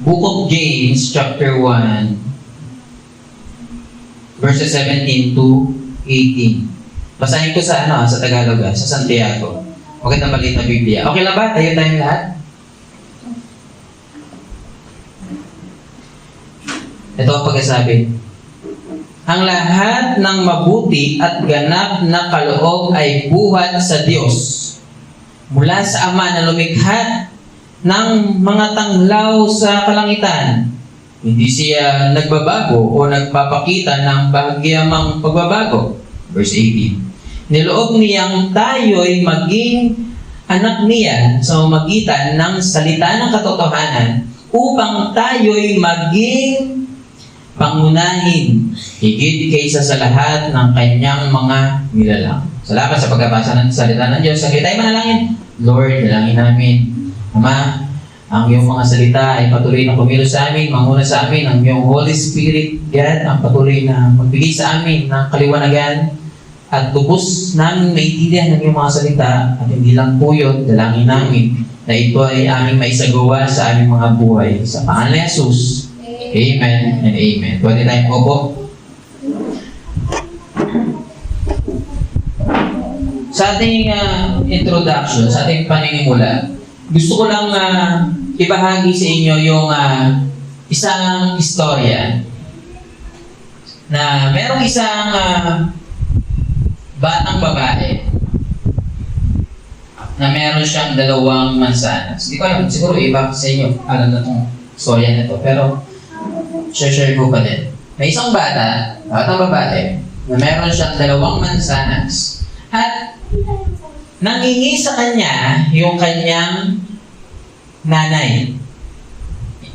Book of James, chapter 1, verses 17 to 18. Basahin ko sa sa Tagalog, sa Santiago. Okay na maliit na Biblia. Okay lang ba? Tayo tayong lahat? Ito ang pagkasabi. Ang lahat ng mabuti at ganap na kaloob ay buhat sa Diyos mula sa Ama na lumikha ng mga tanglaw sa kalangitan. Hindi siya nagbabago o nagpapakita ng bahagyamang pagbabago. Verse 18. Niloob niyang tayo'y maging anak niya sa pamamagitan ng salita ng katotohanan upang tayo'y maging pangunahin higit kaysa sa lahat ng kanyang mga nilalang. Salamat sa pagbabasa ng salita ng Diyos. Sige tayo manalangin. Lord, dalangin namin. Ama, ang iyong mga salita ay patuloy na kumilos sa amin, manguna sa amin, ang iyong Holy Spirit, God, ang patuloy na magbigay sa amin ng kaliwanagan at lubos namin maintindihan ng iyong mga salita at hindi lang po yun, dalangin namin na ito ay aming maisagawa sa aming mga buhay. Sa pangalan ni Jesus, Amen and Amen. Pwede tayong upo. Sa ating introduction, sa ating paningimula, gusto ko lang ibahagi sa inyo yung isang istorya na merong isang batang babae na meron siyang 2 mansanas. Hindi ko alam, siguro iba sa inyo alam na itong istorya na ito, pero share ko pa din. May isang batang babae na meron siyang 2 mansanas at nangingi sa kanya yung kanyang nanay.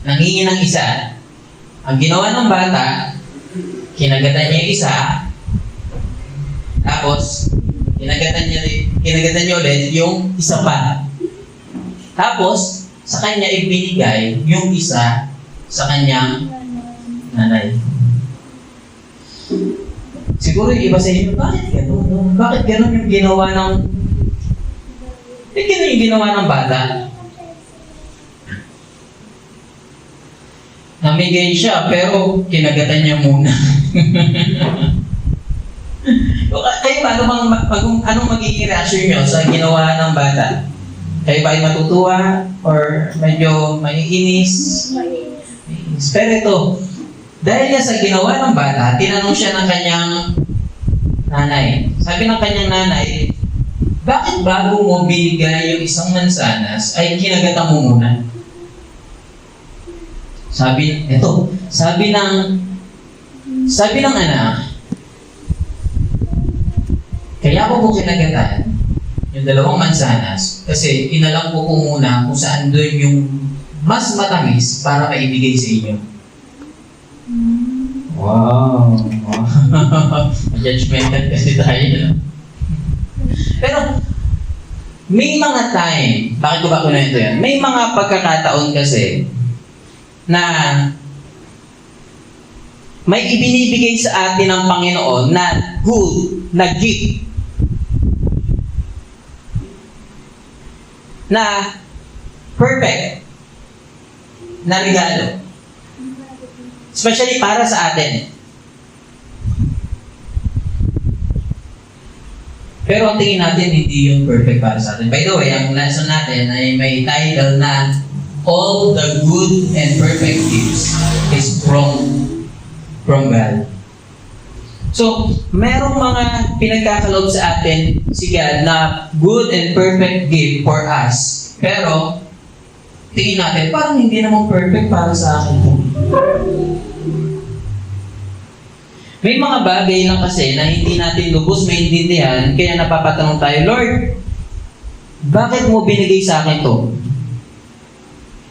Nangingi ng isa. Ang ginawa ng bata, kinagatan niya yung isa, tapos kinagatan niya ulit yung isa pa. Tapos, sa kanya ibinigay yung isa sa kanyang nanay. Siguro yung iba sa inyo, bakit gano'n? Bakit gano'n yung ginawa ng bata? Namigay siya, pero kinagatan niya muna. Kayo ba, anong magiging reaction niyo sa ginawa ng bata? Kayo ba ay matutuwa? Or medyo maiinis? Pero ito, dahil niya sa ginawa ng bata, tinanong siya ng kanyang nanay. Sabi ng kanyang nanay, bakit bago mo binigay yung isang mansanas, ay kinagatan mo muna? Sabi ng anak, kaya ko po kinagatan yung 2 mansanas kasi inalam ko muna kung saan doon yung mas matamis para maibigay sa inyo. Wow! Judgmental kasi tayo. Pero, may mga time, bakit ko ba kunin ito yan? May mga pagkakataon kasi na may ibinibigay sa atin ng Panginoon na good, na gift, na perfect, na regalo. Especially para sa atin. Pero ang tingin natin, hindi yung perfect para sa atin. By the way, ang lesson natin ay may title na All the Good and Perfect Gifts is from God. So, merong mga pinagkakaloob sa atin si God na good and perfect gift for us. Pero, tingin natin, parang hindi naman perfect para sa akin. May mga bagay lang kasi na hindi natin lubos maintindihan, kaya napapatanong tayo, Lord, bakit mo binigay sa akin to?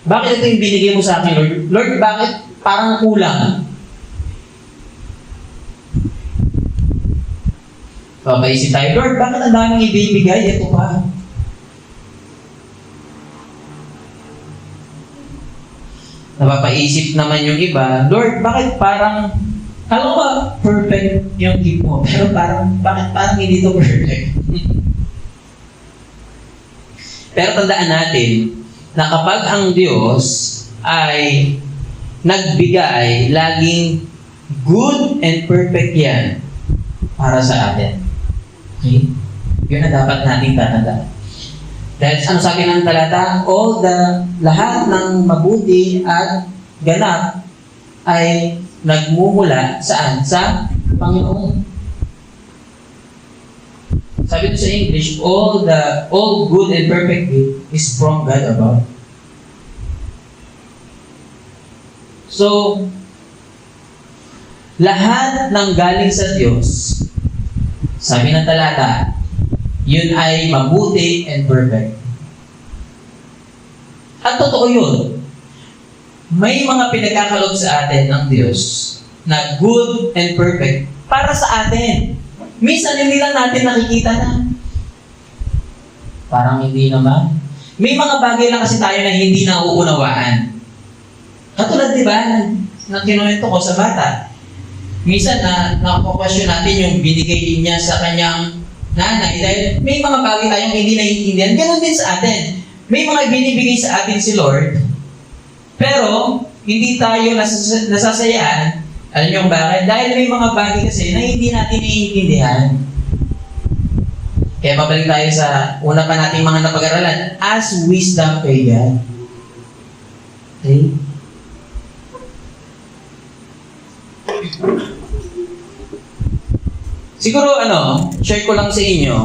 Bakit ito yung binigay mo sa akin, Lord? Lord, bakit parang kulang? Papaisip tayo, Lord, bakit ang daming ibibigay? Ito pa. Napapaisip naman yung iba, Lord, bakit parang, alam ko perfect yung gift mo, pero bakit parang hindi ito perfect? Pero tandaan natin, na kapag ang Diyos ay nagbigay, laging good and perfect yan para sa atin. Okay? Yun na dapat nating tatandaan. Dahil ano sabi ng talata, lahat ng mabuti at ganap ay nagmumula saan? Sa Panginoon. Sabi ito sa English, all good and perfect gift is from God above. So, lahat ng galing sa Diyos, sabi ng talata, yun ay mabuti and perfect. At totoo yun. May mga pinagkakaloob sa atin ng Diyos na good and perfect para sa atin. Minsan hindi lang natin nakikita na. Parang hindi naman. May mga bagay lang kasi tayo na hindi nauunawaan. Katulad, di ba, na kinuwento ko sa bata. Minsan nakapapasyon natin yung binigay niya sa kanyang nanay dahil may mga bagay tayong hindi naiintindihan. Ganon din sa atin. May mga binibigay sa atin si Lord, pero hindi tayo nasasayaan. Alam niyo bakit? Dahil may mga bagay kasi na hindi natin naiintindihan. Kaya babalik tayo sa una pa nating mga napag-aralan. As wisdom kay God. Okay? Siguro share ko lang sa inyo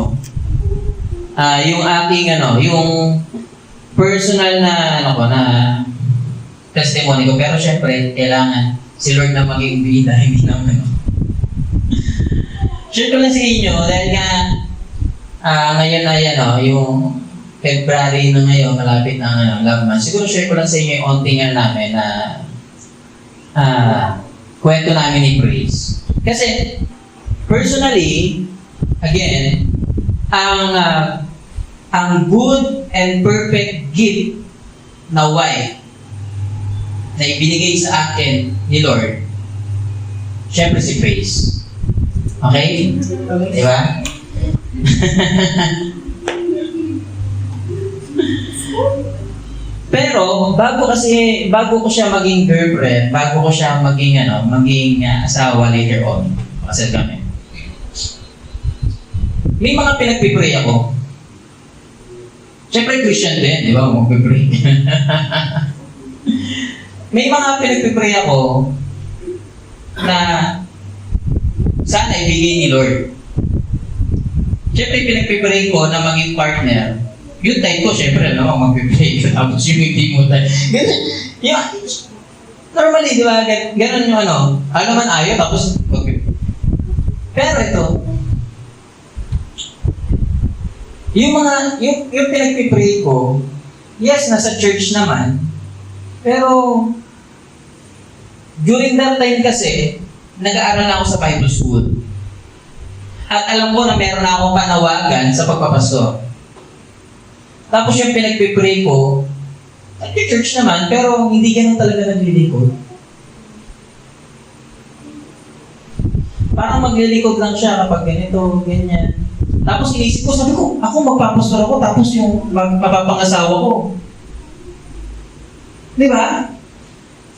yung aking yung personal na na testimony ko, pero syempre kailangan si Lord na maging bida, hindi naman share ko lang sa inyo dahil nga ngayon ay yung February na ngayon, malapit na love month. Siguro share ko lang sa inyo yung ontingan namin na kwento namin ni Praise. Kasi personally, again, ang good and perfect gift na wife na ibinigay sa akin ni Lord, syempre si Praise. Okay? Di ba? Pero, bago ko siya maging girlfriend, bago ko siya maging asawa later on, kasal kami. May mga pinagpipray ako. Siyempre Christian din, di ba? Magpipray. May mga pinagpipray ako na sana ibigay ni Lord. Siyempre pinagpipray ko na maging partner. Yung type ko, siyempre, magpipray ko. Tapos yung hindi mo tayo. Normally, di ba? Ganun yung ano man ayaw, tapos magpipray. Pero ito, yung pinagpipray ko, yes, nasa church naman, pero during that time kasi, nag-aaral na ako sa Bible school. At alam ko na meron na akong panawagan sa pagpapastor. Tapos yung pinagpipray ko, at yung church naman, pero hindi ganun talaga naglilikod. Parang maglilikod lang siya kapag ganito, ganyan. Tapos inisip ko, sabi ko, ako magpapastor ako, tapos yung mapapangasawa ko. Di ba?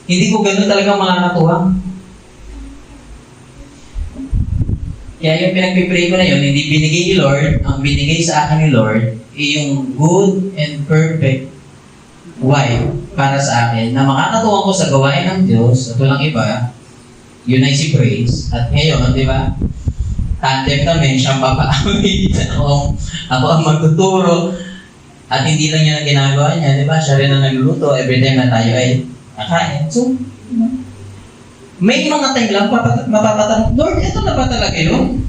Hindi ko ganun talaga makakatuwang. Kaya yung pinagpipray ko na yun, hindi binigay ni Lord, ang binigay sa akin ni Lord, yung good and perfect wife para sa akin, na makakatuwang ko sa gawain ng Diyos, at walang iba, yun ay si Praise. At ngayon, di ba? Tandem kami, siyang papaamit. Ako ang magtuturo. At hindi lang niya ang ginagawa niya, di ba? Siya rin ang nagluluto every time na tayo ay nakain. So, may mga time lang mapapatanong, Lord, ito na ba talaga yun?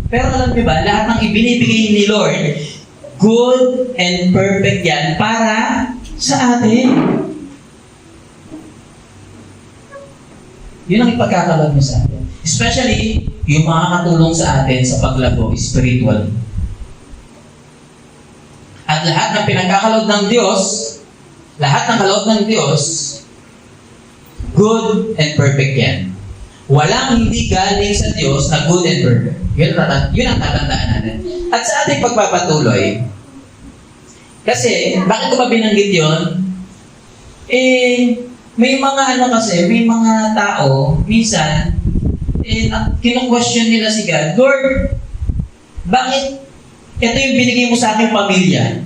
Pero alam niyo ba, lahat ng ibinibigay ni Lord, good and perfect yan para sa atin. Yun ang ipagkakalob niya sa atin. Especially, yung makakatulong sa atin sa paglago spiritual. At lahat ng pinagkakalob ng Diyos, lahat ng kaloob ng Diyos, good and perfect yan. Walang hindi galing sa Diyos na good and perfect. Yun ang tatandaan natin. At sa ating pagpapatuloy, kasi, bakit ko ba binanggit yun? may mga kasi, may mga tao, minsan, kinu-question nila si God, Lord, bakit ito yung binigay mo sa aking pamilya?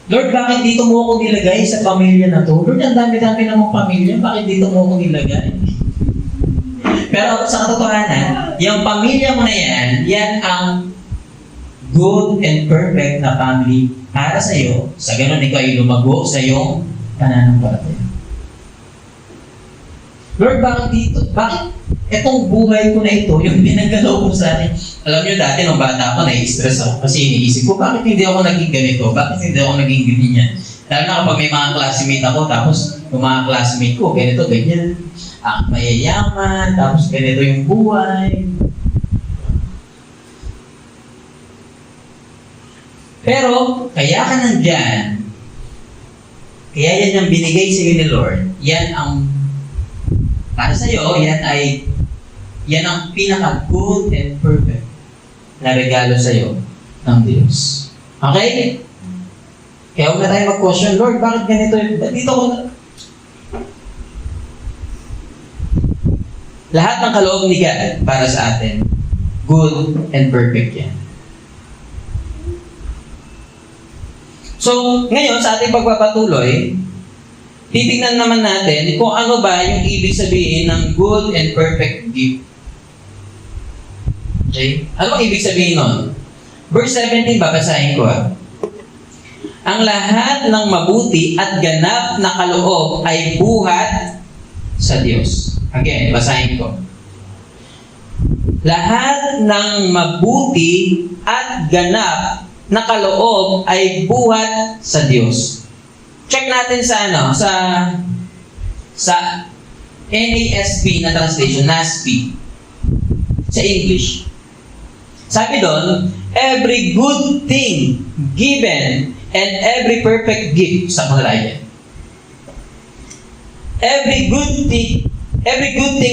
Lord, bakit dito mo ako nilagay sa pamilya na to? Lord, ang dami-dami namang pamilya, bakit dito mo ako nilagay? Pero sa katotohanan, yung pamilya mo na yan ang good and perfect na family para sa iyo. Sa ganun, ikaw ay lumago sa iyong pananampalataya. Lord, bakit dito? Bakit etong buhay ko na ito, yung pinagalaw ko sa akin? Alam niyo, dati nung bata ako, nai-stress ako. Kasi iniisip ko, bakit hindi ako naging ganito? Bakit hindi ako naging ganyan? Lalo na kapag may mga classmate ako, tapos yung mga classmate ko, ganito, ganyan. Mayayaman, tapos ganito yung buhay. Pero, kaya ka nandyan, kaya yan yung binigay sa iyo ni Lord, yan ang para sa iyo, yan ang pinaka-good and perfect na regalo sa iyo ng Diyos. Okay? Kaya huwag na tayo mag-question, Lord, bakit ganito? Dito ko na. Lahat ng kaloob ni God para sa atin, good and perfect yan. So, ngayon, sa ating pagpapatuloy, titignan naman natin kung ano ba yung ibig sabihin ng good and perfect gift. Okay? Ano ang ibig sabihin nun? Verse 17, babasahin ko. Ang lahat ng mabuti at ganap na kaloob ay buhat sa Diyos. Again, basahin ko. Lahat ng mabuti at ganap na kaloob ay buhat sa Diyos. Check natin sa NASB na translation, NASB, sa English. Sabi doon, every good thing given and every perfect gift sa Malayan. Every good thing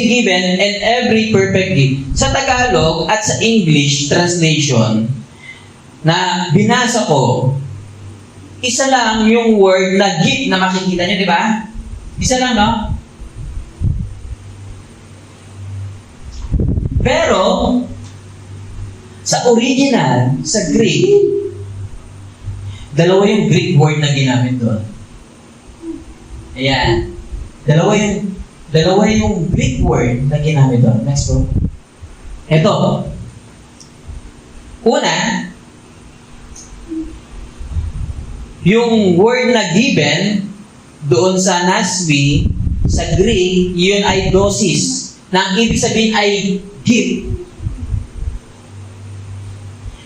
given and every perfect gift. Sa Tagalog at sa English translation na binasa ko, isa lang yung word na gift na makikita nyo, di ba? Isa lang, no? Pero, sa original, sa Greek, dalawa yung Greek word na ginamit doon. Ayan. Dalawa yung Greek word na ginamit doon. Next po. Ito. Una, yung word na given, doon sa NASB, sa Greek, yun ay dosis. Na ang ibig sabihin ay gift.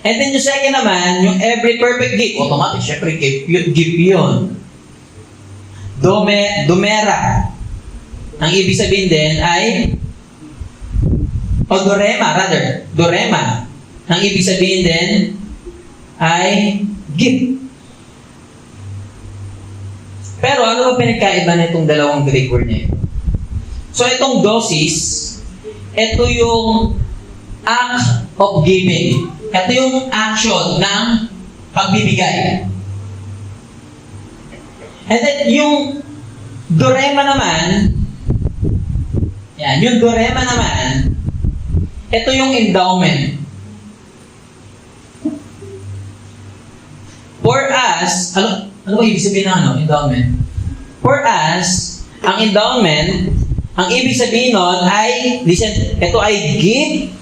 And then yung second naman, yung every perfect gift, automatic, syempre gift yun. Domera. Ang ibig sabihin din ay, o dorema. Ang ibig sabihin din ay gift. Pero ano ba pinagkaiba na itong dalawang Greek word na ito? So itong dosis, ito yung act of giving. Ito yung action ng pagbibigay. And then yung dorema naman, ito yung endowment. For us, ano ba ibig sabihin ng endowment? For us, ang endowment, ang ibig sabihin nun ay, listen, ito ay gift,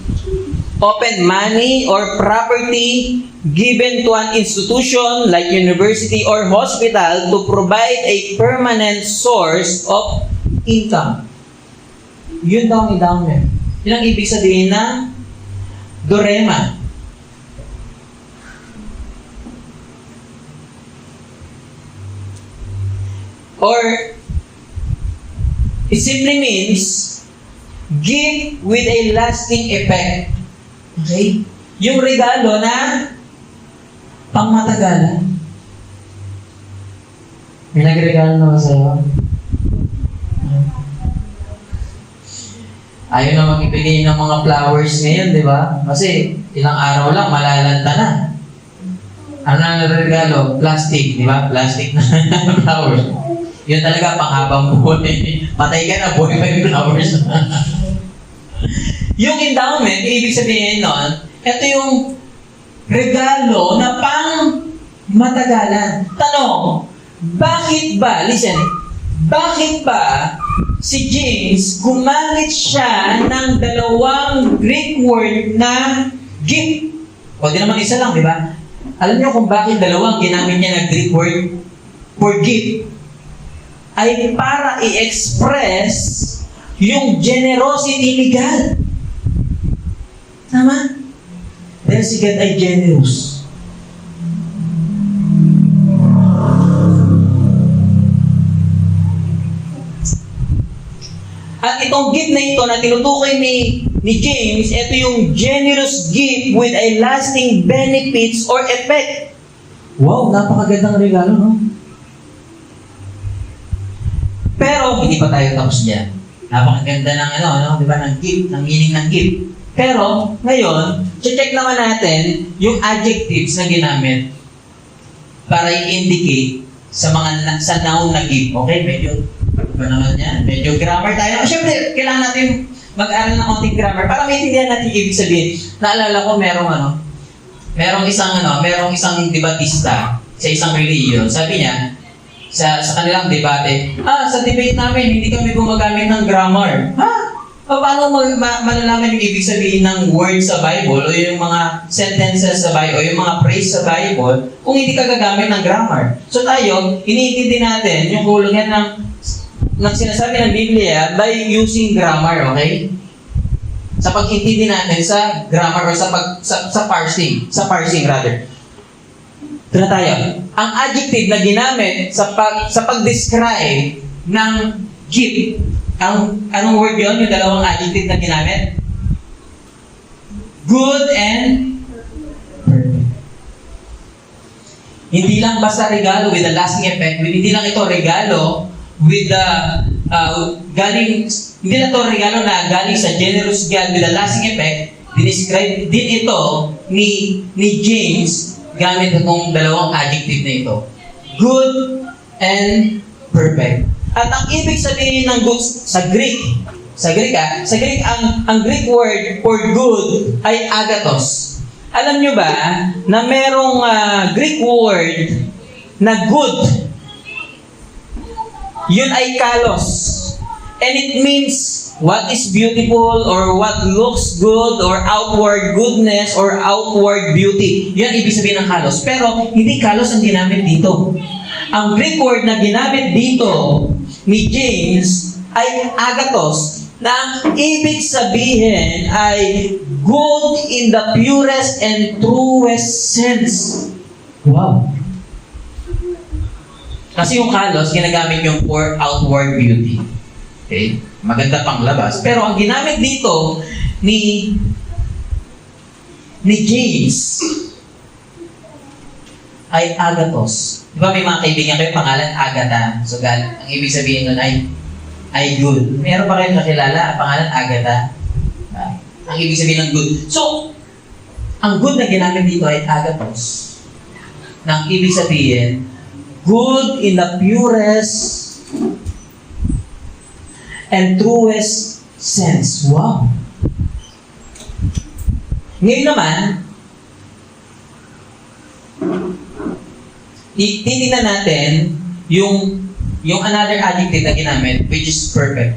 open money, or property given to an institution like university or hospital to provide a permanent source of income. Yun daw ang endowment. Yun ang ibig sabihin ng dorema. Or, it simply means, give with a lasting effect. Okay? Yung regalo na pangmatagalan. May nagregalo naman sa'yo. Ayaw namang ibigay ng mga flowers ngayon, di ba? Kasi ilang araw lang, malalanta na. Ano na regalo? Plastic, di ba? Plastic na flowers. Yun talaga, panghabang buhay. Patay ka na, buhay pa yung flowers. Yung endowment, ibig sabihin nun, ito yung regalo na pang matagalan. Tanong, bakit ba, listen, bakit ba si James gumamit siya ng dalawang Greek word na gift? O di naman isa lang, di ba? Alam niyo kung bakit dalawang ginamit niya na Greek word for gift? Ay para i-express yung generosity ni God. Tama? Dahil si God ay generous. At itong gift na ito na tinutukoy ni James, ito yung generous gift with a lasting benefits or effect. Wow, napakagandang regalo, no? Pero, hindi pa tayo tapos dyan. Napakaganda ng di ba, ng gift, ng meaning ng gift. Pero, ngayon, check naman natin yung adjectives na ginamit para i-indicate sa noun na gift. Okay, medyo, ba naman yan? Medyo grammar tayo. Siyempre, kailangan natin mag-aral ng konting grammar para maintindihan natin ibig sabihin. Naalala ko, merong isang debatista sa isang religion. Sabi niya, sa kanilang debate, sa debate namin, hindi kami gumagamit ng grammar. Paano malalaman yung ibig sabihin ng word sa Bible o yung mga sentences sa Bible o yung mga phrase sa Bible kung hindi ka gagamit ng grammar? So tayo, iniintindi natin yung kulungan ng sinasabi ng Biblia by using grammar, okay? Sa pag-intindi natin sa grammar o sa parsing rather. Ito na tayo. Ang adjective na ginamit sa pag-describe ng gift, anong word yun? Yung dalawang adjective na ginamit? Good and perfect. Hindi lang basta regalo with a lasting effect. Hindi lang ito regalo with the hindi lang ito regalo na galing sa generous God with a lasting effect. Dinescribe din ito ni James gamit itong dalawang adjective na ito. Good and perfect. At ang ibig sabihin ng good sa Greek ang Greek word for good ay agathos. Alam nyo ba na merong Greek word na good? Yun ay kalos. And it means what is beautiful or what looks good or outward goodness or outward beauty. Yan ibig sabihin ng kalos. Pero hindi kalos ang ginamit dito. Ang Greek word na ginamit dito ni James ay agathos, na ang ibig sabihin ay good in the purest and truest sense. Wow! Kasi yung kalos, ginagamit yung for outward beauty. Okay? Maganda pang labas. Pero ang ginamit dito ni James ay agathos. Di ba may mga kaibigan kayo pangalan Agatha? So, ang ibig sabihin nun ay good. Meron pa kayong kakilala, pangalan Agatha? Ang ibig sabihin ng good. So, ang good na ginamit dito ay agathos. Na ang ibig sabihin, good in the purest and truest sense. Wow! Ngayon naman, titignan natin yung another adjective na ginamit, which is perfect.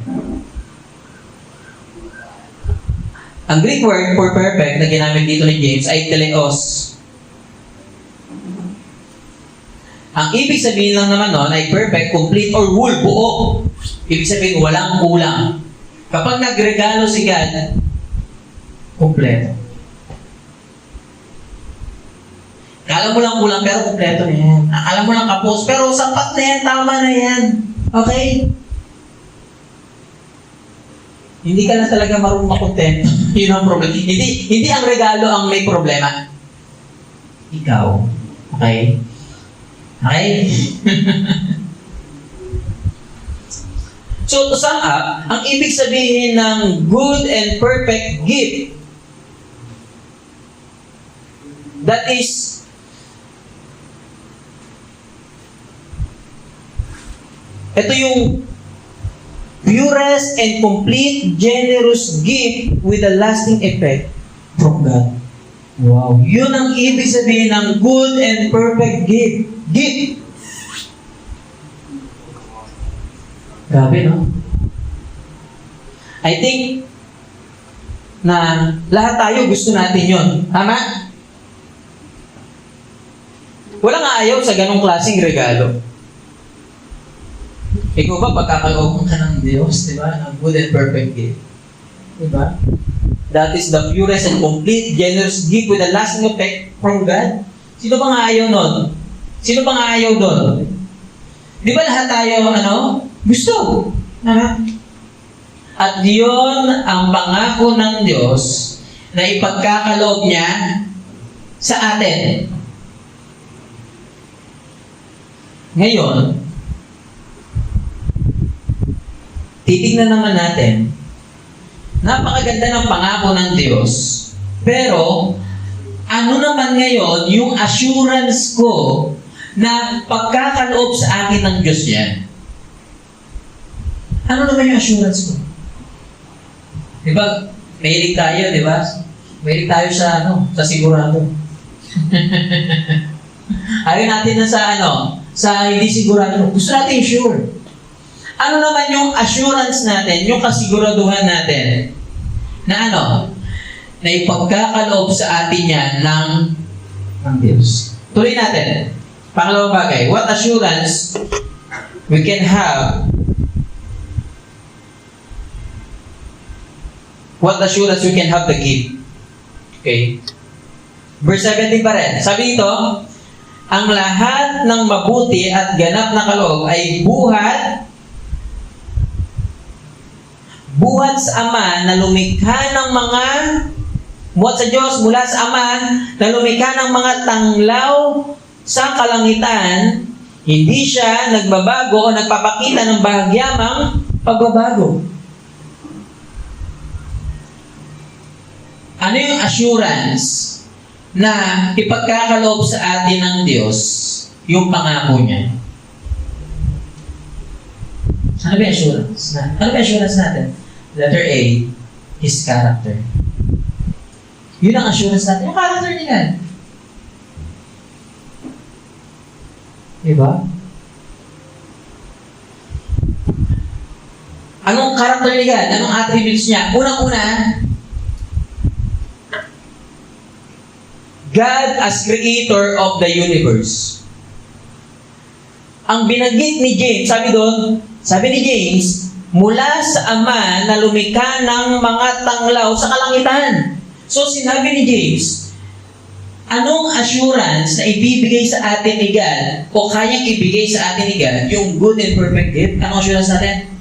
Ang Greek word for perfect na ginamit dito ni James ay teleos. Ang ibig sabihin lang naman nun ay perfect, complete, or whole, buo. Ibig sabihin, walang kulang. Kapag nagregalo si God, kompleto. Akala mo lang kulang, pero kompleto na yan. Akala mo lang kapos, pero sapat na yan, tama na yan. Okay? Hindi ka na talaga marunong makontento. Yun ang problema. Hindi ang regalo ang may problema. Ikaw. Okay? Okay? So, to sum up, ang ibig sabihin ng good and perfect gift, that is Ito yung purest and complete generous gift with a lasting effect from God. Wow. Yun ang ibig sabihin ng good and perfect gift. Gift. Grabe, no? I think na lahat tayo gusto natin yun. Tama? Walang ayaw sa ganong klaseng regalo. Ikaw ba, pagkakalooban ka ng Diyos, di ba? Ng good and perfect gift. Di ba? That is the purest and complete, generous gift with a lasting effect from God. Sino bang ayaw nun? Sino bang ayaw doon? Di ba lahat tayo, gusto? At yun ang pangako ng Diyos na ipagkakaloob niya sa atin. Ngayon, titignan naman natin, napakaganda ng pangako ng Diyos, pero ano naman ngayon yung assurance ko na pagkakaloob sa akin ng Diyos yan? Ano naman yung assurance ko? Diba, mahilig tayo, diba? Mahilig tayo sa sigurado. Ayaw natin na sa hindi sigurado. Gusto natin sure. Ano naman yung assurance natin, yung kasiguraduhan natin, na na ipagkakaloob sa atin yan ng Diyos. Tuloy natin. Pangalawang bagay, what assurance we can have. What assurance we can have the gift. Okay? Verse 17 pa rin. Sabi dito, ang lahat ng mabuti at ganap na kaloob ay buhat sa Ama na lumikha ng mga buhat sa Diyos mula sa Ama na lumikha ng mga tanglaw sa kalangitan. Hindi siya nagbabago o nagpapakita ng bahagyamang pagbabago. Ano yung assurance na ipagkakaloob sa atin ng Diyos yung pangako niya? Ano ba yung assurance? Ano ba yung assurance natin? Letter A, His character. Yun ang assurance natin. Yung character niya. Diba? Anong character niya? Anong attributes niya? Unang-una, God as creator of the universe. Ang binanggit ni James, sabi ni James, mula sa Ama na lumikha ng mga tanglaw sa kalangitan. So sinabi ni James, anong assurance na ibibigay sa atin ni God o kayang ibigay sa atin ni God yung good and perfect gift? Anong assurance natin?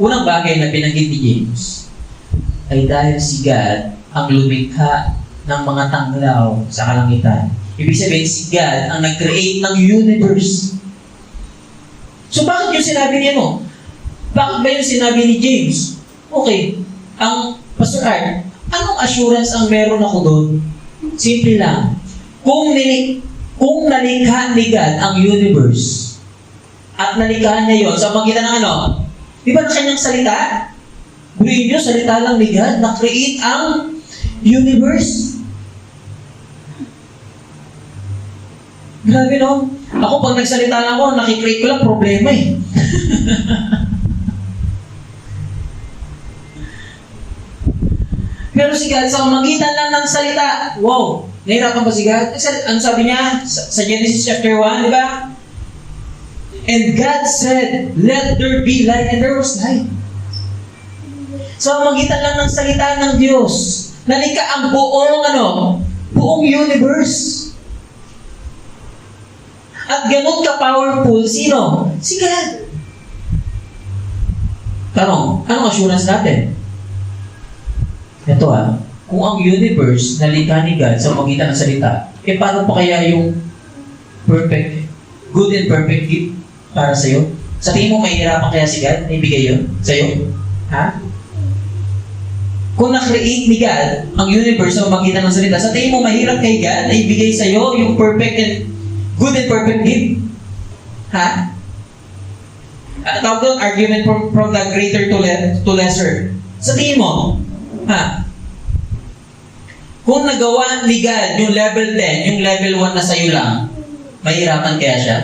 Unang bagay na binanggit ni James ay dahil si God ang lumikha ng mga tanglaw sa kalangitan. Ibig sabihin, si God ang nag-create ng universe. So bakit yung sinabi niya Bakit ba yung sinabi ni James? Okay, ang Pastor Art, anong assurance ang meron ako doon? Simple lang. Kung nalikha ni God ang universe at nalikha niya yon sa magitan ng di ba na kanyang salita? Buhin niyo, salita lang ni God, na-create ang universe. Grabe, no? Ako, pag nagsalita lang ako, nakikreate ko lang problema eh. Pero si God, sa magitan lang ng salita, wow, nahirapan ba si God? Ano sabi niya sa Genesis chapter 1, di ba? And God said, let there be light, and there was light. Sa magitan lang ng salita ng Diyos, nalikha ang buong universe. At ganun ka-powerful, sino? Si God. Tanong, anong assurance natin? Ito kung ang universe nalikha ni God sa magitan ng salita, paano pa kaya yung perfect, good and perfect gift para sa'yo? Sa tingin mo, mahihirapan kaya si God na ibigay yun sa'yo? Ha? Kung na-create ni God ang universe sa magitan ng salita, sa tingin mo, mahirap kay God na ibigay sa'yo yung perfect and good and perfect gift? Ha? Tawag doon, argument from the greater to lesser. Sa tingin mo, kung nagawa ni God yung level 10, yung level 1 na sa'yo lang, mahirapan kaya siya?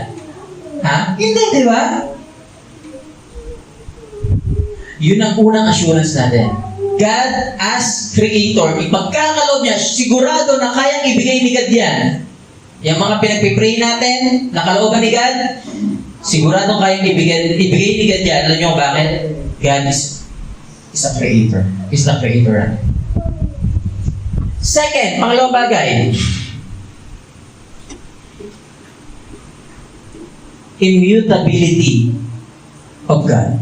Hindi, di ba? Yun ang unang assurance natin. God as Creator, ipagkakaloob niya, sigurado na kayang ibigay ni God yan. Yung mga pinagpipray natin, nakalooban ni God, sigurado kayang ibigay ni God yan. Alam niyo bakit? God is a Creator. Is the Creator. Second, pangalawang bagay, immutability of God.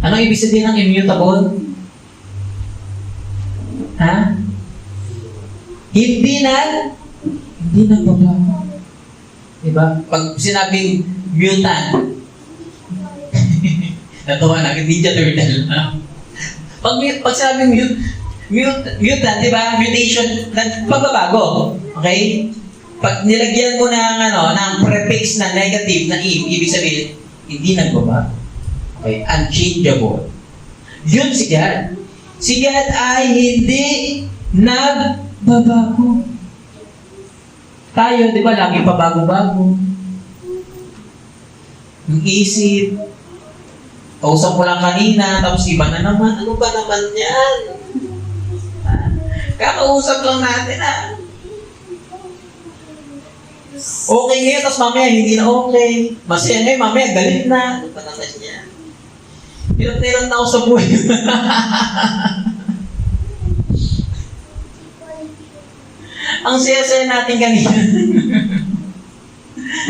Anong ibig sabihin ng immutable? Hindi nagbabago. Diba? Pag sinabing mutant, natuwa na, Ninja Turtle. Pag sinabing mutant, diba? Mutation, pagbabago. Okay? Pag nilagyan mo ng prefix na negative na ibig sabihin, hindi nagbabago. Okay? Unchangeable. Yun si God. Si God ay hindi nagbabago. Tayo, di ba, lagi pa bago-bago. Yung isip, kausap ko lang kanina, tapos iba na naman. Ano ba naman yan? Kakausap lang natin, Okay ngayon, tapos mamaya hindi na okay. Masaya ngayon, mamaya galit na. Ano ba naman yan? Hirap na ako sa buhay. Ang saya-saya natin kanina.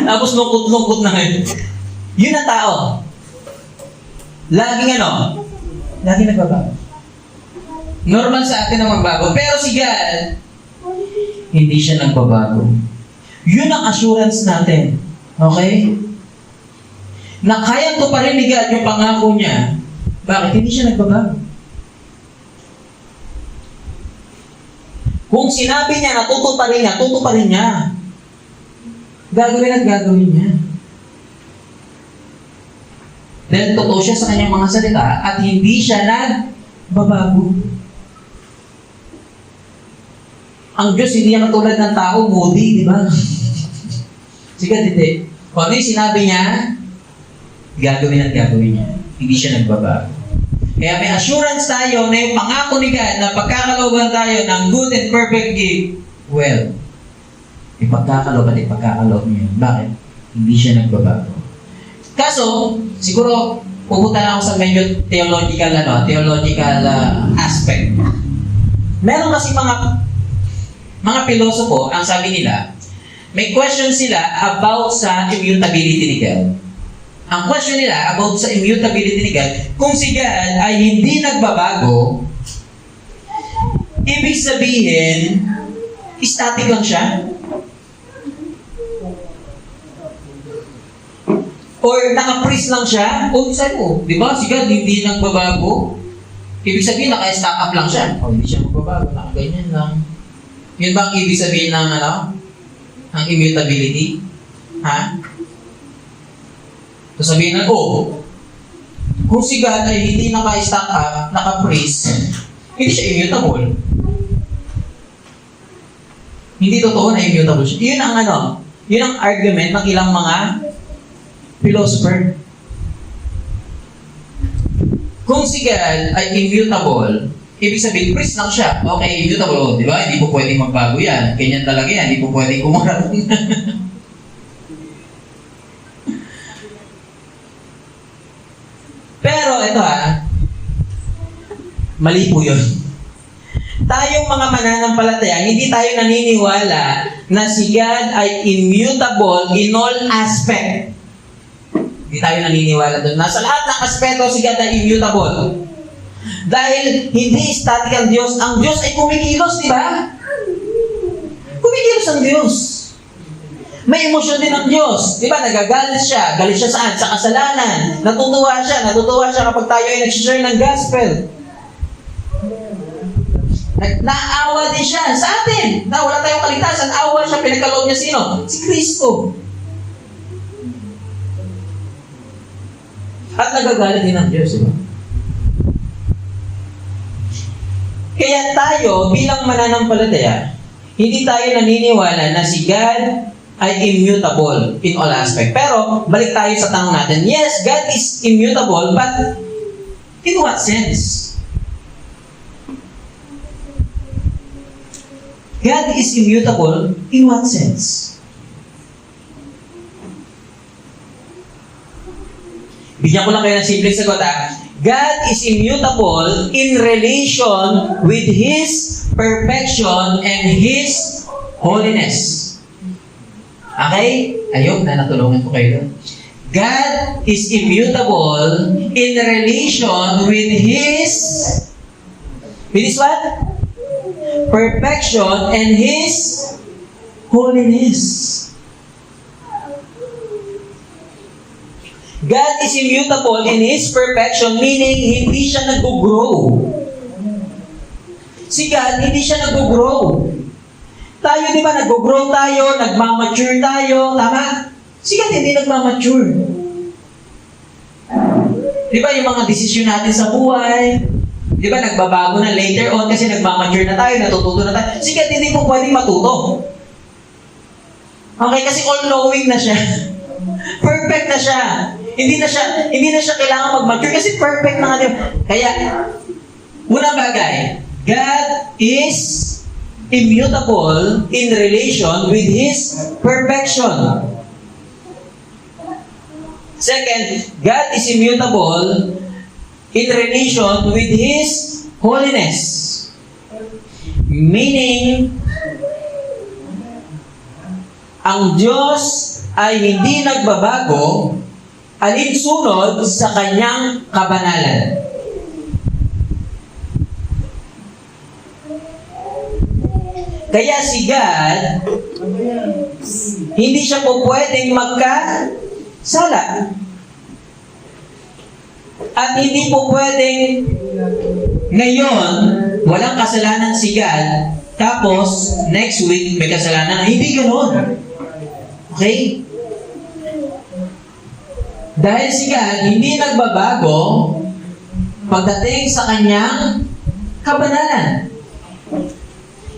Tapos lungkot-lungkot na ngayon. Yun ang tao. Laging laging nagbabago. Normal sa atin na magbago. Pero si God, hindi siya nagbabago. Yun ang assurance natin. Okay? Na kayang tuparin ni God yung pangako niya. Bakit? Hindi siya nagbabago. Kung sinabi niya na tutuparin niya. Gagawin at gagawin niya. Dahil totoo siya sa kanyang mga salita at hindi siya nagbabago. Ang Diyos hindi yan katulad ng tao, moody, di ba? Sige, hindi. Kung ano yung sinabi niya, gagawin at gagawin niya. Hindi siya nagbabago. Kaya may assurance tayo na yung pangako ni God na pagkakalooban tayo ng good and perfect gift, well, ipagkakaloob at ipagkakaloob niya. Bakit? Hindi siya nagbabago. Kaso, siguro, pupunta na ako sa medyo theological aspect. Meron kasi mga pilosopo, ang sabi nila, may question sila about sa immutability ni God. Ang question nila about sa immutability ni God, kung si God ay hindi nagbabago, ibig sabihin, static lang siya? Or naka-freeze lang siya? O, sabi mo, di ba, si God hindi nagbabago? Ibig sabihin, naka-stack up lang siya. O, hindi siya magbabago, naka-ganyan lang. Yun ba ang ibig sabihin ng ang immutability? So sabihin na, kung si God ay hindi naka-stack up, naka-freeze, hindi siya immutable. Hindi totoo na immutable siya. Yun ang argument ng ilang mga philosopher. Kung si God ay immutable, ibig sabihin, freeze lang siya. Okay, immutable. Di ba? Hindi po pwedeng magbago yan. Ganyan talaga yan. Hindi po pwedeng kumarap. Pero ito mali po yun. Tayong mga mananampalataya, hindi tayo naniniwala na si God ay immutable in all aspect. Hindi tayo naniniwala doon. Nasa lahat ng aspeto, si God ay immutable. Dahil hindi static ang Diyos. Ang Diyos ay kumikilos, di ba? Kumikilos ang Diyos. May emosyon din ang Diyos. Di ba? Nagagalit siya. Galit siya saan? Sa kasalanan. Natutuwa siya kapag tayo ay nag-share ng gospel. Naawa din siya sa atin. Na wala tayong kaligtasan. Awa siya. Pinagkaloob niya sino? Si Kristo. At nagagalit din ng Diyos, di ba? Kaya tayo, bilang mananampalataya, hindi tayo naniniwala na si God ay immutable in all aspect. Pero, balik tayo sa tanong natin. Yes, God is immutable, but in what sense? God is immutable in what sense? Bigyan ko lang kayo ng simpleng sagot, God is immutable in relation with His perfection and His holiness. Okay? Ayun, natulungan ko kayo doon. God is immutable in relation with His what? Perfection and His holiness. God is immutable in His perfection, meaning hindi siya nag-grow. Si God, hindi siya nag-grow. Tayo, di ba, nag-grow tayo, nagmamature tayo, tama? Si God, hindi nagmamature. Di ba, yung mga desisyon natin sa buhay, di ba, nagbabago na later on kasi nagmamature na tayo, natututo na tayo. Si God, hindi po pwedeng matuto. Okay, kasi all-knowing na siya. Perfect na siya. Hindi na siya kailangan mag-mature kasi perfect na nga. Kaya, unang bagay, God is immutable in relation with His perfection. Second, God is immutable in relation with His holiness. Meaning, ang Diyos ay hindi nagbabago alinsunod sa Kanyang kabanalan. Kaya si God, hindi siya po pwedeng magkasala. At hindi po pwedeng ngayon, walang kasalanan si God, tapos next week may kasalanan. Hindi ganoon. Okay? Dahil si God hindi nagbabago pagdating sa Kanyang kabanalan.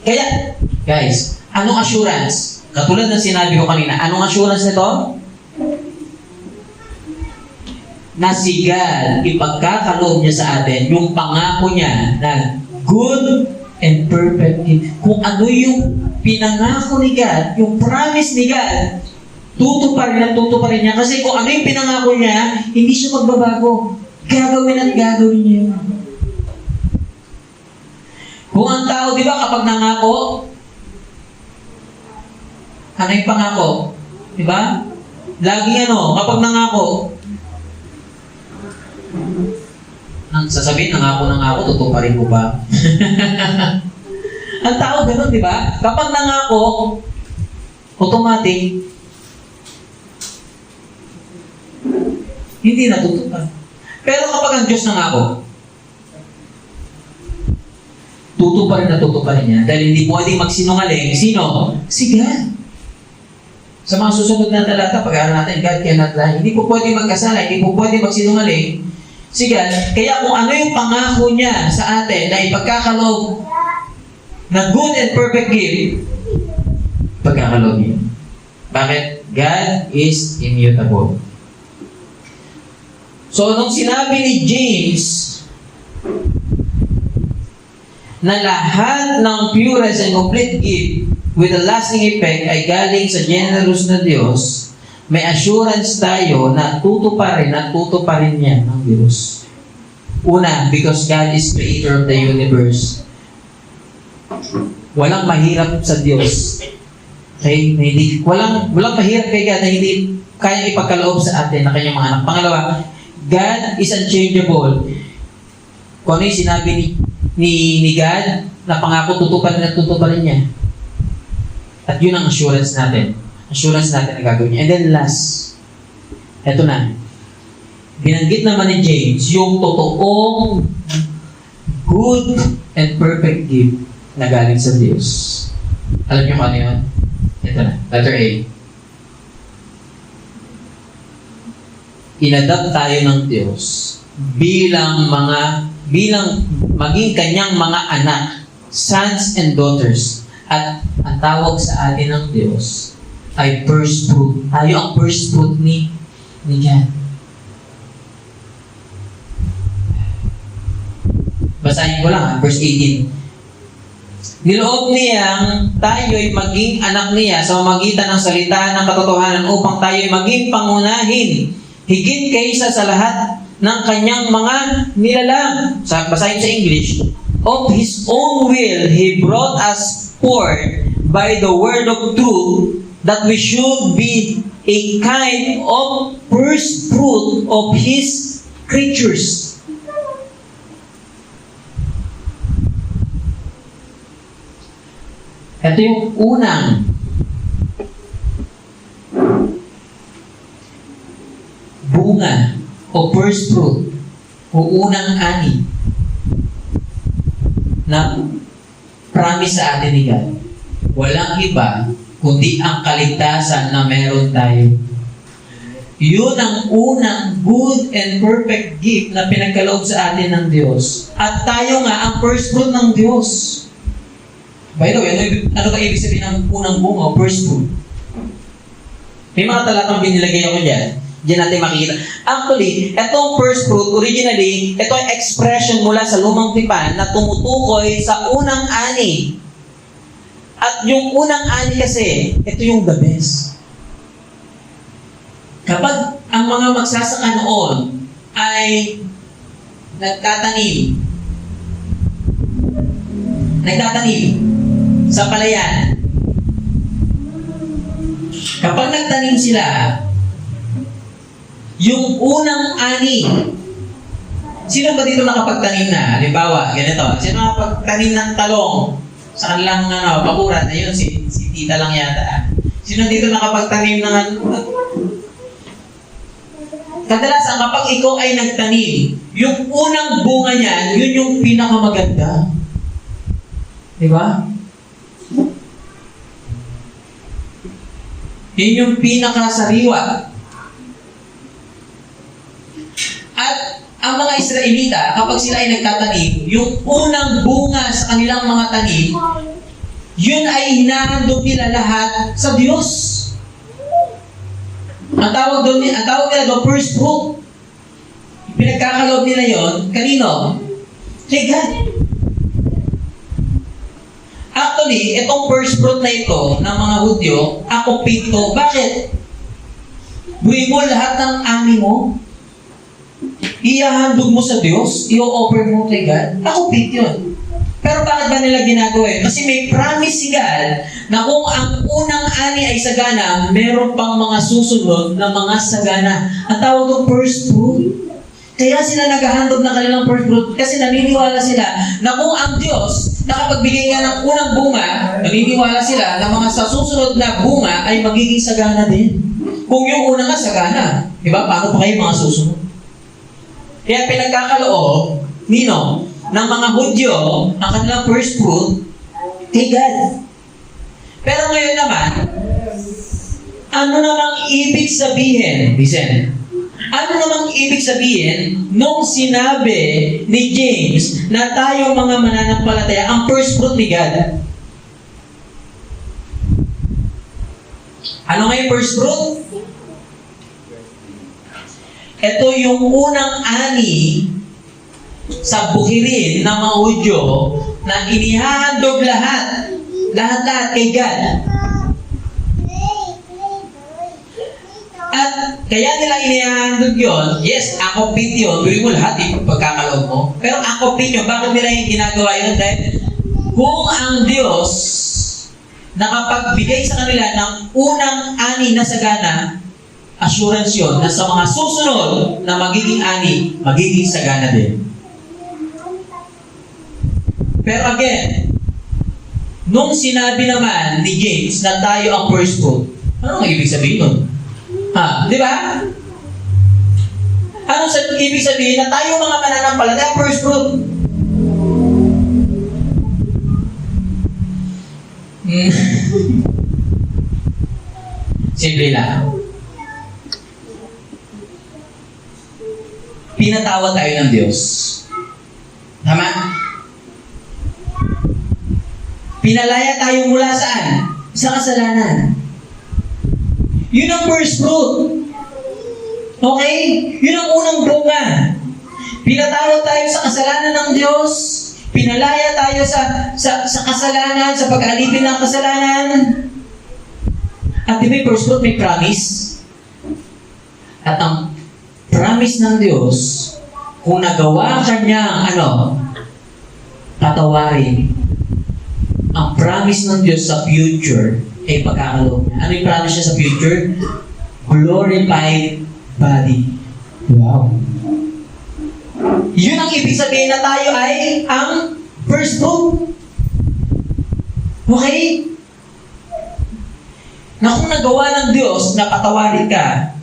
Kaya, guys, anong assurance? Katulad ng sinabi ko kanina, anong assurance nito? Na si God, ipagkakaloob niya sa atin yung pangako niya na good and perfect gift. Kung ano yung pinangako ni God, yung promise ni God, tutuparin niya. Kasi kung ano yung pinangako niya, hindi siya magbabago. Gagawin at gagawin niya yun. Kung ang tao, di ba, kapag nangako, ano yung pangako? Di ba? Lagi kapag nangako, ang sasabihin, nangako, tutuparin ko ba? Ang tao, ganun, di ba? Kapag nangako, automatic, hindi natutupad. Pero kapag ang Diyos nangako, tutuparin niya. Dahil hindi pwedeng magsinungaling. Sino? Si God. Sa mga susunod na talata, pag-aaral natin, God cannot lie. Hindi po pwedeng magkasala, hindi po pwedeng magsinungaling. Si God, kaya kung ano yung pangako niya sa atin na ipagkakaloob na good and perfect gift, pagkakaloob niya. Bakit? God is immutable. So, nung sinabi ni James na lahat ng purest and complete gift with a lasting effect ay galing sa generous na Diyos, may assurance tayo na tutuparin niya ng Diyos. Una, because God is creator of the universe. Walang mahirap sa Diyos. Okay? Walang mahirap kay God na hindi kaya ipagkaloob sa atin na kanyang mga anak. Pangalawa, God is unchangeable. Kung ano yung sinabi ni God, na pangako tutuparin niya. At yun ang assurance natin. Assurance natin na gagawin niya. And then last, eto na. Binanggit naman ni James yung totoong good and perfect gift na galing sa Diyos. Alam niyo kung ano yun? Ito na. Letter A. inadapt tayo ng Diyos bilang maging kanyang mga anak, sons and daughters. At ang tawag sa atin ng Diyos ay first fruit. Tayo ang first fruit ni God. Basahin ko lang, verse 18. Niloob niyang tayo'y maging anak niya sa pamamagitan ng salita ng katotohanan upang tayo'y maging pangunahin, higit kaysa sa lahat ng kanyang mga nilalang. Basahin sa English. Of His own will, He brought us forth by the word of truth, that we should be a kind of first fruit of His creatures. Ito yung unang bunga o first fruit o unang ani na promise sa atin ni God. Walang iba kundi ang kaligtasan na meron tayo. Yun ang unang good and perfect gift na pinagkaloob sa atin ng Diyos. At tayo nga ang first fruit ng Diyos. By the way, ano ba ibig sabihin ng unang bunga o first fruit? May mga talatang binilagay ako dyan. Diyan natin makikita. Actually, itong first fruit, originally, ito ay expression mula sa lumang tipan na tumutukoy sa unang ani. At yung unang ani kasi, ito yung the best. Kapag ang mga magsasaka noon ay nagtatanim sa palayan. Kapag nagtanim sila, yung unang ani, sino ba dito nakapagtanim na? Halimbawa, ganito, sino nakapagtanim ng talong sa kanilang bakuran? Ayun, si tita lang yata. Sino dito nakapagtanim ng kadalasan kapag ikaw ay nagtanim, yung unang bunga niyan, yun yung pinakamaganda. Di ba? Yun yung pinakasariwa. At ang mga Israelita, kapag sila ay nagtatanim, yung unang bunga sa kanilang mga tanim, yun ay hinahandog nila lahat sa Diyos. Ang tawag nila doon, first fruit. Pinagkakaloob nila yon kanino? Kay God. Actually, itong first fruit na ito ng mga Hudyo, ako pito. Bakit? Buhay mo lahat ng ani mo, ihahandog mo sa Diyos, i-offer mo kay God. Ako pito yun. Pero bakit ba nila ginagawa yun? Kasi may promise si God na kung ang unang ani ay sagana, meron pang mga susunod na mga sagana. Ang tawag ng first fruit. Kaya sila naghahandog ng kanilang first fruit kasi naniniwala sila na kung ang Diyos nakapagbigay nga ng unang bunga, naniniwala sila na mga sa susunod na bunga ay magiging sagana din. Kung yung una nga sagana, di ba? Paano pa kayo mga susunod? Kaya pinagkakaloob, nino, ng mga Hudyo, ang kanilang first fruit, kay God. Pero ngayon naman, ano namang ibig sabihin, Vicente? Ano namang ibig sabihin nung sinabi ni James na tayo mga mananampalataya ang first fruit ni God? Ano nga yung first fruit? Ito yung unang ani sa bukirin ng mga Hudyo na inihahandog lahat kay God. At kaya nila inihahandog yun, yes, akopit yun, tuloy mo lahat yung pagkakaloob mo. Pero akopit yun, bakit nila yung ginagawa yun? Dahil kung ang Diyos nakapagbigay sa kanila ng unang ani na sagana, assurance yun na sa mga susunod na magiging ani, magiging sagana din. Pero again, nung sinabi naman ni James na tayo ang first fruit, ano ang ibig sabihin nun? Di ba? Anong ibig sabihin na tayo mga mananampalataya first fruit? Simple lang. pinatawad tayo ng Diyos. Tama? Pinalaya tayo mula saan? Sa kasalanan. Yun ang first fruit. Okay? Yun ang unang bunga. Pinatawad tayo sa kasalanan ng Diyos. Pinalaya tayo sa kasalanan, sa pag-alipin ng kasalanan. At di ba yung first fruit may promise? At ang promise ng Diyos, kung nagawa ka niya, tatawarin. Ang promise ng Diyos sa future ay pagkakaloob niya. Ano yung promise niya sa future? Glorified body. Wow. Yun ang ibig sabihin na tayo ay ang first fruit. Okay? Na kung nagawa ng Diyos na patawarin ka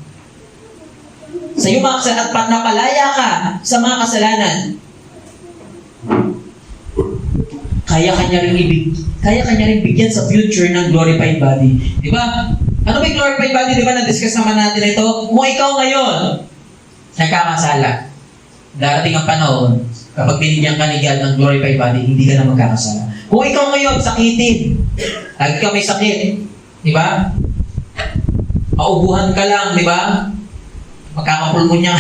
sa iyong mga kasalanan at napalaya ka sa mga kasalanan, kaya kanya rin bigyan sa future ng glorified body. Di ba? Ano ba yung glorified body? Di ba? Na-discuss naman natin ito. Kung ikaw ngayon, nagkakasala, darating ang panahon, kapag binigyan ka ni God ng glorified body, hindi ka na magkakasala. Kung ikaw ngayon, sakitin, lagi ka may sakit, di ba? Maubuhan ka lang, di ba? Magkakapulmonya.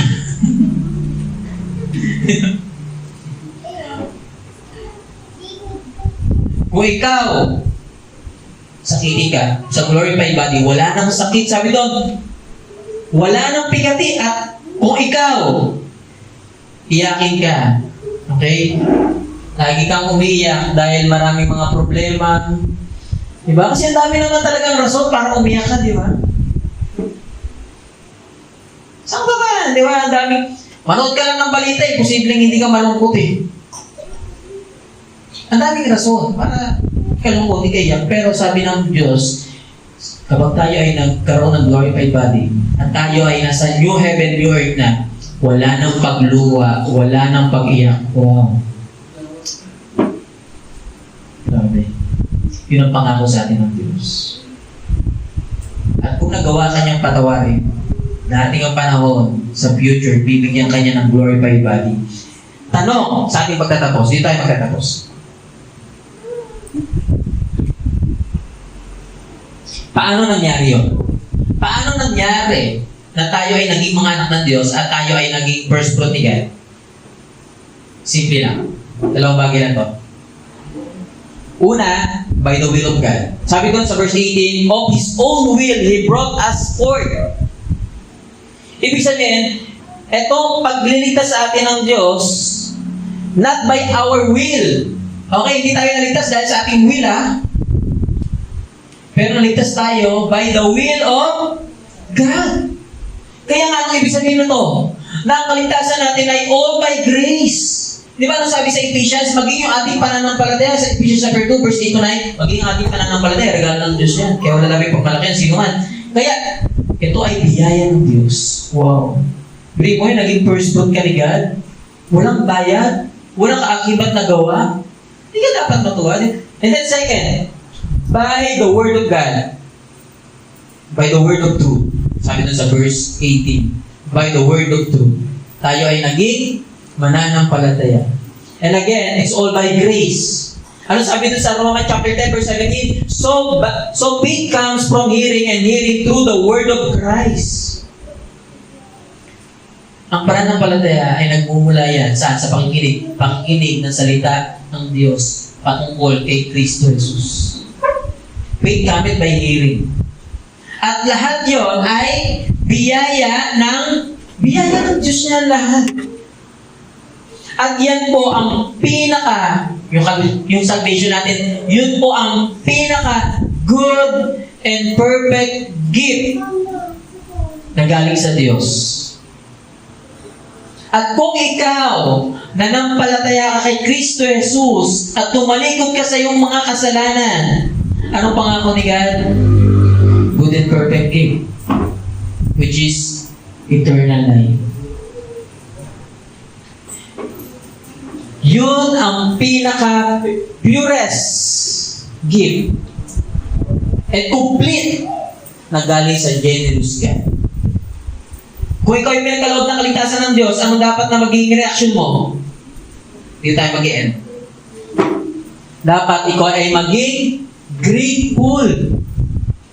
Kung ikaw, sakitin ka sa glorified body, wala nang sakit, sabi doon, wala nang pigati, at kung ikaw, iyakin ka, okay? Lagi kang umiiyak dahil maraming mga problema, di ba? Kasi ang dami naman talagang rason para umiyak ka, di ba? Saan ka ba? Di ba? Ang daming, manood ka lang ng balita, posibleng hindi ka malungkot eh. Ang daming rason para kalungkot, iyak. Pero sabi ng Diyos, kapag tayo ay nagkaroon ng glorified body, at tayo ay nasa new heaven, new earth na, wala nang pagluwa, wala nang pag-iyak. Wow. Grabe. Yun ang pangako sa atin ng Diyos. At kung nagawa ka niyang patawarin, darating ang panahon, sa future, bibigyan ka niya ng glorified body. Tanong sa ating pagtatapos, dito tayo magtatapos. Paano nangyari yun? Paano nangyari na tayo ay naging mga anak ng Diyos at tayo ay naging first fruit ni God? Simple lang. Dalawang bagay lang to. Una, by the will of God. Sabi doon sa verse 18, of His own will, He brought us forth. Ibig sabihin, etong pagliligtas sa atin ng Diyos, not by our will. Okay, hindi tayo naligtas dahil sa ating will, ha? Pero naligtas tayo by the will of God. Kaya nga, anong ibig sabihin nito? Na ang kaligtasan natin ay all by grace. Di ba, ano sabi sa Ephesians, maging yung ating pananampalataya sa Ephesians chapter 2, verse 8 to 9, maging yung ating pananampalataya, regalo ng Diyos yan. Kaya wala labing pagkalakihan, sino man. Kaya, ito ay biyaya ng Diyos. Wow. Bili mo yun, naging first fruit ka ni God. Walang bayad, walang kaakibat na gawa. Hindi ka dapat matuwa. And then second, by the word of God, by the word of truth. Sabi dun sa verse 18, by the word of truth, tayo ay naging mananampalataya. And again, it's all by grace. Ano sabi dun sa Romans chapter 10, verse 17? So faith comes from hearing, and hearing through the word of Christ. Ang pananampalataya ay nagmumula yan saan? Sa pakikinig. Pakikinig ng salita ng Diyos patungkol kay Kristo Jesus. Faith cometh by hearing. At lahat yon ay biyaya ng Diyos niya lahat. At yan po ang yung salvation natin, yun po ang good and perfect gift na galing sa Diyos. At kung ikaw nanampalataya ka kay Kristo Jesus at tumalikod ka sa iyong mga kasalanan, anong pangako ni God? Good and perfect gift, which is eternal life. Yun ang pinaka-purest gift and complete na galing sa generous God. Kung ikaw ay pinagkaloob ng kaligtasan ng Diyos, ano dapat na magiging reaction mo? Dito tayo mag-i-end. Dapat ikaw ay maging grateful.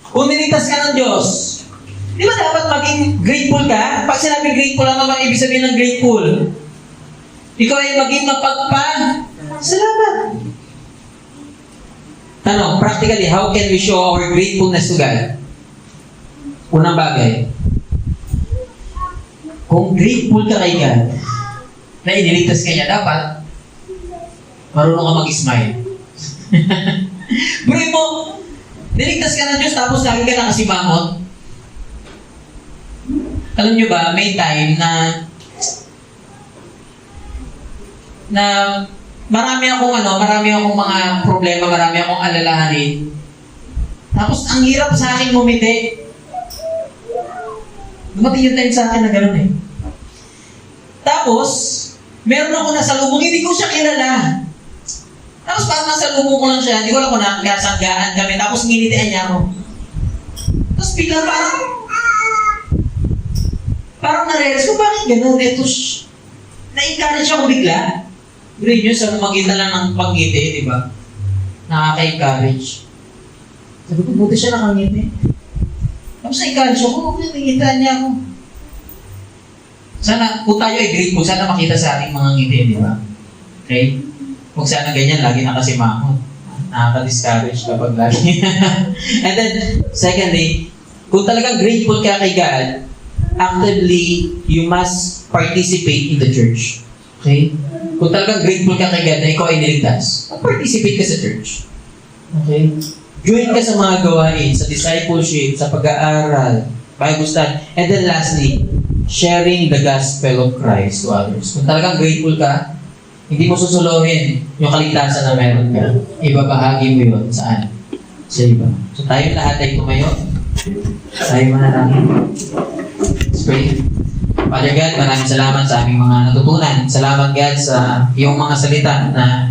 Kung niligtas ka ng Diyos, di ba dapat maging grateful ka? Pag sinabi grateful, ano naman ibig sabihin ng grateful? Ikaw ay maging mapagpasalamat. Tanong, practically, how can we show our gratefulness to God? Unang bagay, kung grateful ka kay God, na iniligtas ka niya, dapat marunong ka mag-smile. Bro mo, niligtas ka ng Diyos tapos lagi ka nakasimangot. Alam nyo ba, may time na marami akong mga problema, marami akong alalahanin. Tapos ang hirap sa akin ngumiti. Dumating yung time sa akin na gano'n eh. Tapos, meron ako nasalubong, hindi ko siya kilala. Tapos parang nasalubong ko lang siya, hindi ko alam kung nasanggaan kami, tapos nginitian niya ako. Tapos bigla parang narealize ko, bakit gano'n? Ito, na-encourage ako bigla. Green yun, sa magkita lang ng pag-ngiti, di ba? Nakaka-encourage. Sabi ko, buti siya nakangiti. Tapos na-encourage ako, nakikitaan niya ako. Sana, kung tayo ay grateful, sana makita sa ating mga ngiti, di ba? Okay? Kung sana ganyan, lagi nakasimangot. Nakaka-discourage kapag lagi. And then, secondly, kung talagang grateful ka kay God, actively, you must participate in the church. Okay? Kung talagang grateful ka kay God na ikaw ay niligtas, participate ka sa church. Okay? Join ka sa mga gawain, sa discipleship, sa pag-aaral, Bible study. And then lastly, sharing the gospel of Christ to others. Kung talagang grateful ka, hindi mo susuluhin yung kaligtasan na meron ka. Ibabahagi mo yun saan? Sa iba. So tayo lahat ay tumayo. Tayo manalangin. Let's pray. Father God, maraming salamat sa aming mga natutunan. Salamat God sa iyong mga salita na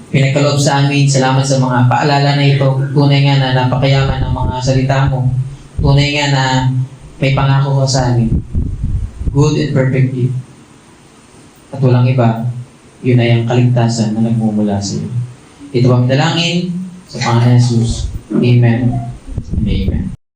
pinagkaloob sa amin. Salamat sa mga paalala na ito. Tunay nga na napakayaman ng mga salita mo. Tunay nga na may pangako ka sa amin. Good and perfect gift. At walang iba, yun ay ang kaligtasan na nagmumula sa iyo. Ito ang dalangin sa Panginoon Jesus. Amen and amen.